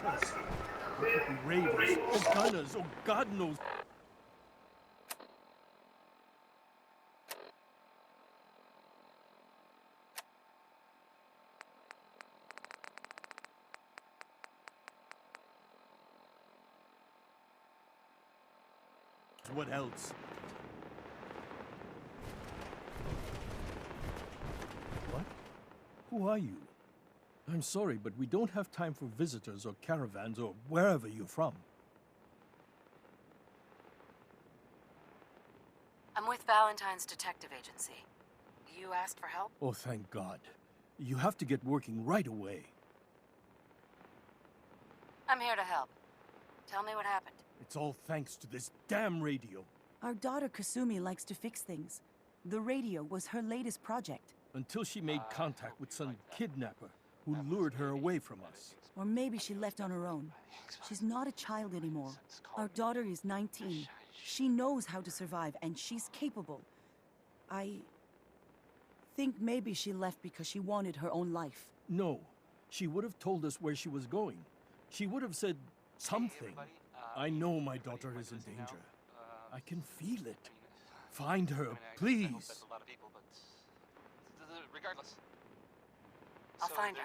visitors. There could be raiders, or gunners, or God knows. What else? What? Who are you? I'm sorry, but we don't have time for visitors or caravans or wherever you're from. I'm with Valentine's detective agency. You asked for help? Oh, thank God. You have to get working right away. I'm here to help. Tell me what happened. It's all thanks to this damn radio. Our daughter Kasumi likes to fix things. The radio was her latest project. Until she made contact with some kidnapper who lured her away from us. Or maybe she left on her own. She's not a child anymore. Our daughter is 19. She knows how to survive, and she's capable. I think maybe she left because she wanted her own life. No, she would have told us where she was going. She would have said something. I know my daughter is in danger. I can feel it. Find her, please. Regardless. I'll find her.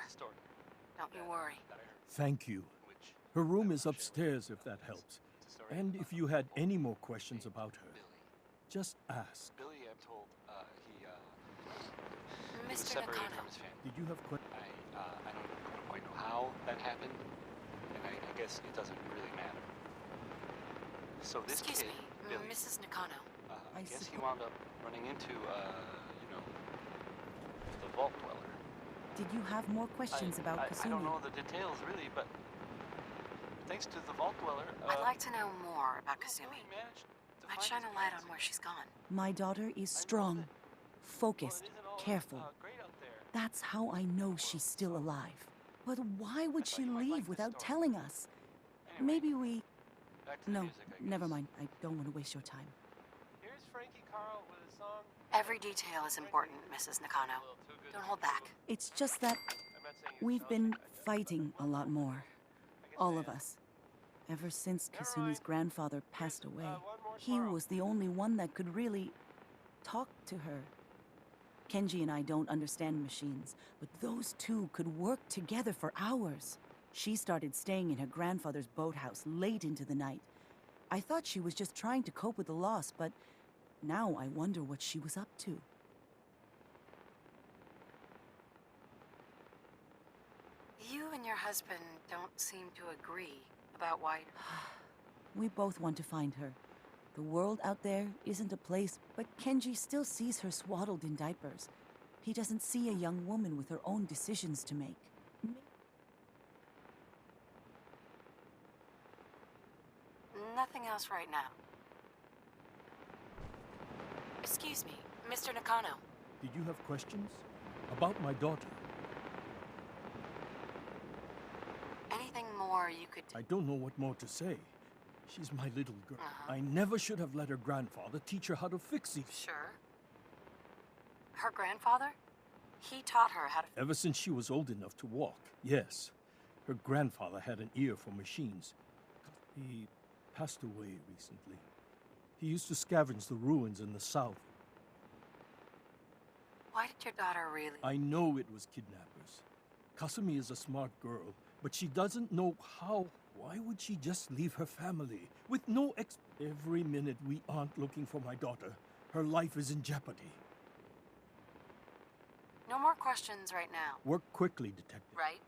Don't you worry. Thank you. Her room is upstairs if that helps. And if you had any more questions about her, just ask. Billy, I'm told, he was Mr. separated Nakano. from his family. Did you have questions? I don't quite know how that happened, and I guess it doesn't really matter. So this Excuse kid, me, Billy, Mrs. Nakano. I guess he wound up running into, the vault dweller. Did you have more questions about Kasumi? I don't know the details really, but thanks to the vault dweller, I'd like to know more about Kasumi. Billy managed to Might find shine his a light parents. on where she's gone. My daughter is strong, focused, Well, it isn't all, careful. great out there. That's how I know she's still alive. But why would she leave without telling us? Anyway, Maybe we... back to the No, music, I guess. never mind. I don't want to waste your time. Here's Frankie Carl with a song. Every detail is important, Mrs. Nakano. Don't hold back. It's just that I'm not saying we've it been sounds like that. fighting a lot more. I guess All I of am. us. Ever since Never Kasumi's mind. grandfather passed away, one more he tomorrow. was the only one that could really talk to her. Kenji and I don't understand machines, but those two could work together for hours. She started staying in her grandfather's boathouse late into the night. I thought she was just trying to cope with the loss, but now I wonder what she was up to. You and your husband don't seem to agree about why... We both want to find her. The world out there isn't a place, but Kenji still sees her swaddled in diapers. He doesn't see a young woman with her own decisions to make. Nothing else right now. Excuse me, Mr. Nakano. Did you have questions? About my daughter? Anything more you could... I don't know what more to say. She's my little girl. Uh-huh. I never should have let her grandfather teach her how to fix these. Sure. Her grandfather? He taught her how to... Ever since she was old enough to walk, yes. Her grandfather had an ear for machines. He passed away recently. He used to scavenge the ruins in the south. Why did your daughter really... I know it was kidnappers. Kasumi is a smart girl, but she doesn't know how. Why would she just leave her family with no Every minute we aren't looking for my daughter, her life is in jeopardy. No more questions right now, Work quickly, detective. right?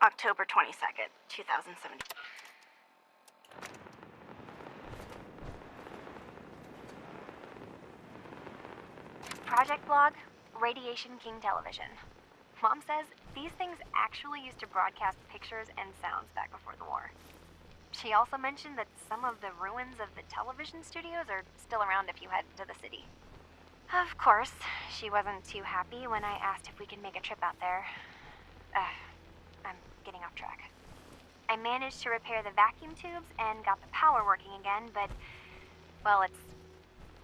October 22nd, 2017. Project Blog, Radiation King Television. Mom says these things actually used to broadcast pictures and sounds back before the war. She also mentioned that some of the ruins of the television studios are still around if you head to the city. Of course, she wasn't too happy when I asked if we could make a trip out there. I'm getting off track. I managed to repair the vacuum tubes and got the power working again, but, well, it's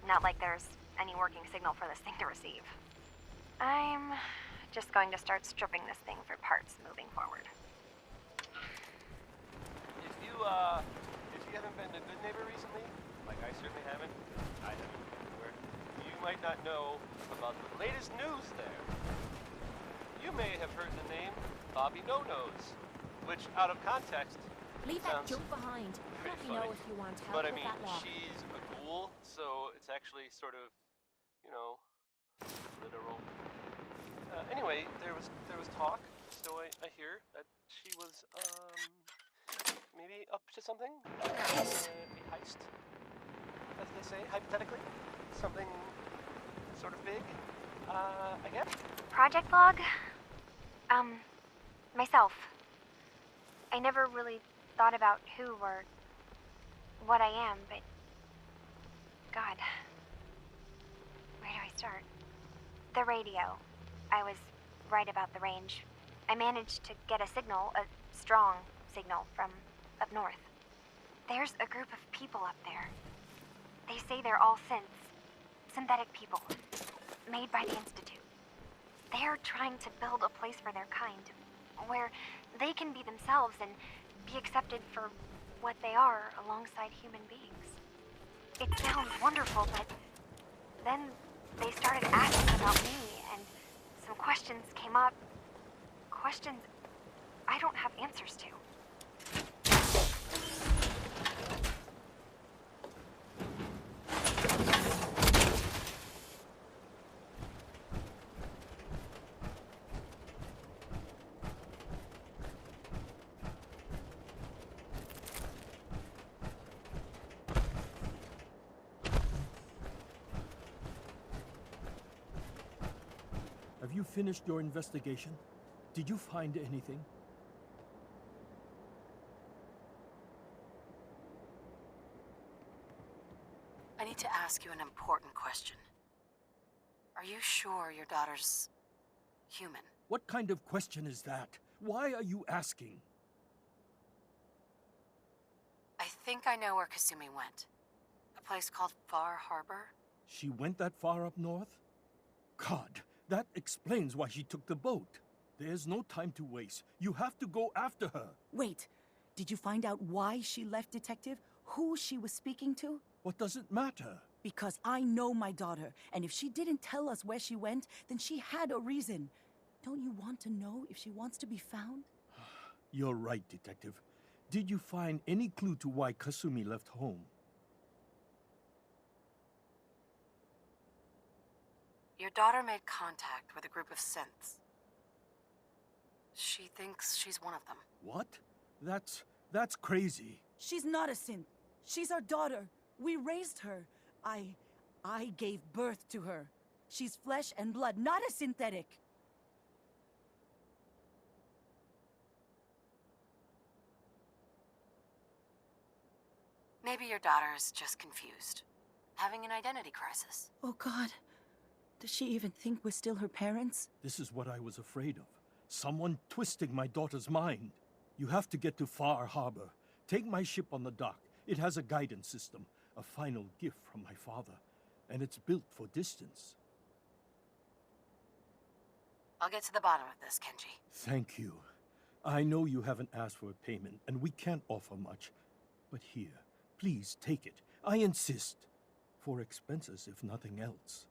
not like there's any working signal for this thing to receive. I'm just going to start stripping this thing for parts moving forward. If you haven't been to Good Neighbor recently, like I certainly haven't, I haven't been anywhere, you might not know about the latest news there. You may have heard the name Bobby No-Nose, which out of context Leave that sounds junk behind. pretty Let me know funny. if you want help But I with mean, that lock. she's a ghoul, so it's actually sort of, you know, literal. Anyway, there was talk, so I hear that she was maybe up to something. A heist, as they say, hypothetically, something sort of big. I guess. Project Log? Myself. I never really thought about who or what I am, but God, where do I start? The radio. I was right about the range. I managed to get a signal, a strong signal, from up north. There's a group of people up there. They say they're all synthetic people, made by the Institute. They're trying to build a place for their kind, where they can be themselves and be accepted for what they are alongside human beings. It sounds wonderful, but then they started asking about me, and some questions came up. Questions I don't have answers to. Have you finished your investigation? Did you find anything? I need to ask you an important question. Are you sure your daughter's human? What kind of question is that? Why are you asking? I think I know where Kasumi went. A place called Far Harbor? She went that far up north? God, that explains why she took the boat. There's no time to waste. You have to go after her. Wait, did you find out why she left, Detective? Who she was speaking to? What does it matter? Because I know my daughter, and if she didn't tell us where she went, then she had a reason. Don't you want to know if she wants to be found? You're right, Detective. Did you find any clue to why Kasumi left home? Your daughter made contact with a group of synths. She thinks she's one of them. What? That's crazy. She's not a synth. She's our daughter. We raised her. I gave birth to her. She's flesh and blood, not a synthetic. Maybe your daughter is just confused, having an identity crisis. Oh, God. Does she even think we're still her parents? This is what I was afraid of. Someone twisting my daughter's mind. You have to get to Far Harbor. Take my ship on the dock. It has a guidance system, a final gift from my father, and it's built for distance. I'll get to the bottom of this, Kenji. Thank you. I know you haven't asked for a payment, and we can't offer much. But here, please take it. I insist. For expenses, if nothing else.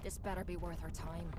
This better be worth our time.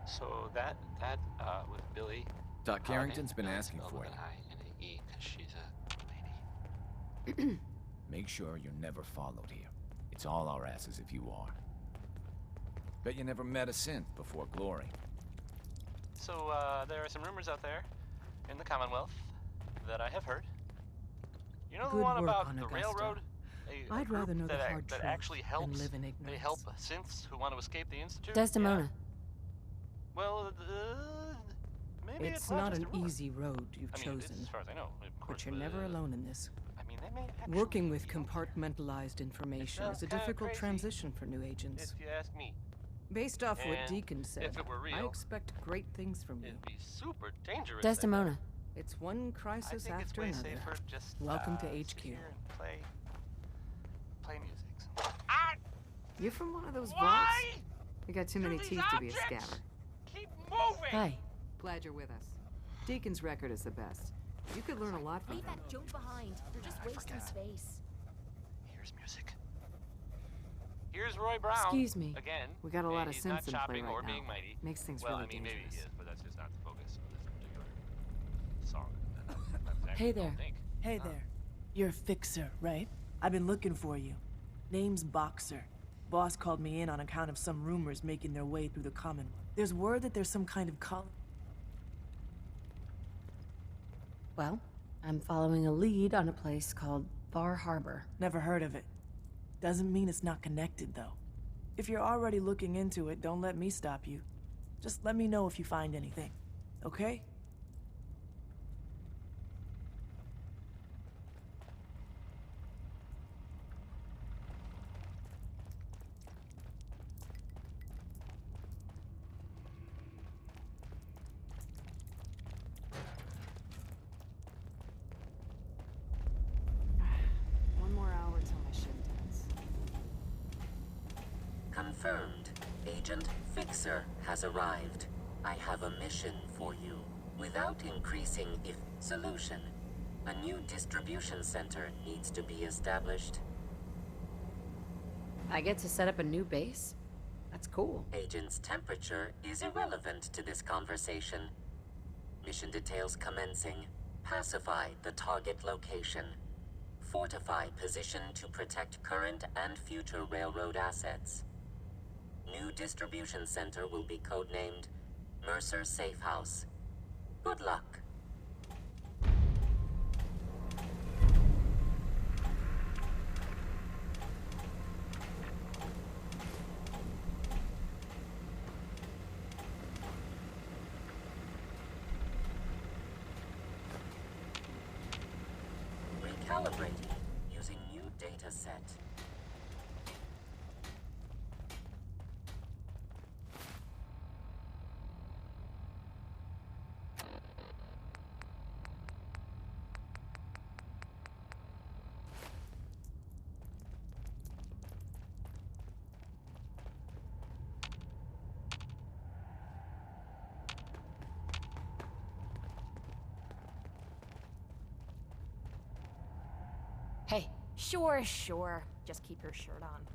So that with Billy. Doc Carrington's and been Billy's asking spelled for with you. an I and an E because she's a lady. Make sure you're never followed here. It's all our asses if you are. Bet you never met a synth before Glory. So, there are some rumors out there in the Commonwealth that I have heard. You know the Good one work about on the Augusta. railroad? A I'd group rather know the that, hard that truth actually than helps. live in They ignorance. help synths who want to escape the Institute? Desdemona. Yeah. Well, maybe It's not not just an a rumor. easy road you've I mean, chosen, as far as I know, of course. but you're never alone in this. I mean, they may actually, Working with you know, compartmentalized information sounds is a kinda difficult crazy, transition for new agents. if you ask me. Based off what And Deacon said, if it were I real, expect great things from you. It'd be super dangerous. Desdemona. It's one I crisis think it's after way another. safer just Welcome to sit HQ. here and play music. You're from one of those Why? vaults? You got too many these teeth to be a objects scabber. keep moving. Hi. Glad you're with us. Deacon's record is the best. You could learn a lot from Leave him. that junk behind. You're just wasting space. Here's music. Here's Roy Brown. Excuse me. Again. We got a lot of he's synths not in play chopping right or now. being mighty. Makes things Well, really I mean, maybe dangerous. he is, but that's just not the focus of this particular song. That's exactly Hey what I there. think. Hey there. You're a fixer, right? I've been looking for you. Name's Boxer. Boss called me in on account of some rumors making their way through the Commonwealth. There's word that there's some kind of Well, I'm following a lead on a place called Bar Harbor. Never heard of it. Doesn't mean it's not connected, though. If you're already looking into it, don't let me stop you. Just let me know if you find anything, okay? One more hour till my shift ends. Confirmed. Agent Fixer has arrived. I have a mission for you. Without increasing if solution, a new distribution center needs to be established. I get to set up a new base? That's cool. Agent's temperature is irrelevant to this conversation. Mission details commencing. Pacify the target location. Fortify position to protect current and future railroad assets. New distribution center will be codenamed Mercer Safe House. Good luck. Recalibrating using new data set. Hey. Sure. Just keep your shirt on.